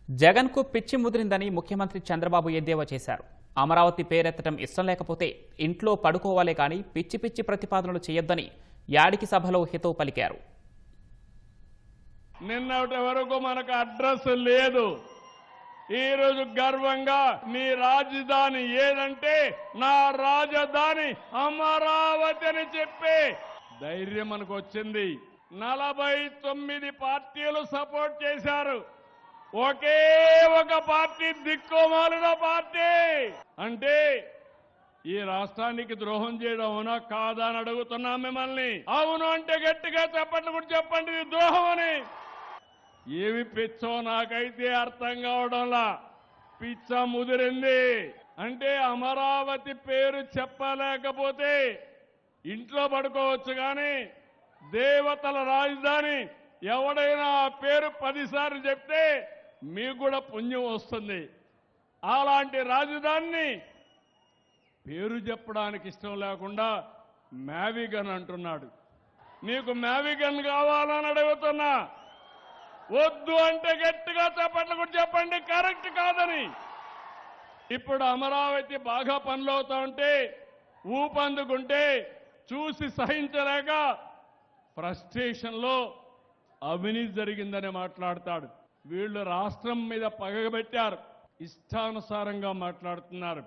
జగన్కు పిచ్చి ముదిరిందని ముఖ్యమంత్రి చంద్రబాబు ఎద్దేవా చేశారు. అమరావతి పేరెత్తడం ఇష్టం లేకపోతే ఇంట్లో పడుకోవాలే కానీ పిచ్చి పిచ్చి ప్రతిపాదనలు చేయొద్దని యాడికి సభలో హితవు పలికారు. నిన్నటి వరకు మనకు అడ్రస్ లేదు. ఈ రోజు గర్వంగా మీ రాజధాని ఏదంటే నా రాజధాని అమరావతి అని చెప్పే ధైర్యం మనకు వచ్చింది. 49 పార్టీలు సపోర్ట్ చేశారు. ఒకే ఒక పార్టీ దిక్కుమాలిన పార్టీ అంటే ఈ రాష్ట్రానికి ద్రోహం చేయడం అవునా కాదా అని అడుగుతున్నాం మిమ్మల్ని. అవును అంటే గట్టిగా చెప్పండి, కూడా చెప్పండి ఇది ద్రోహం అని. ఏమి పిచ్చో నాకైతే అర్థం కావడంలా. పిచ్చ ముదిరింది అంటే అమరావతి పేరు చెప్పలేకపోతే ఇంట్లో పడుకోవచ్చు కానీ దేవతల రాజధాని ఎవడైనా ఆ పేరు 10 సార్లు చెప్తే మీకు కూడా పుణ్యం వస్తుంది. అలాంటి రాజధానిని పేరు చెప్పడానికి ఇష్టం లేకుండా మ్యావిగన్ అంటున్నాడు. మీకు మ్యావిగన్ కావాలని అడుగుతున్నా. వద్దు అంటే గట్టిగా చెప్పట్లు కూడా చెప్పండి కరెక్ట్ కాదని. ఇప్పుడు అమరావతి బాగా పనులవుతా ఉంటే ఊపందుకుంటే చూసి సహించలేక ఫ్రస్ట్రేషన్లో అవినీతి జరిగిందని మాట్లాడతాడు. వీళ్ళు రాష్ట్రం మీద పగబెట్టారు, ఇష్టానుసారంగా మాట్లాడుతున్నారు.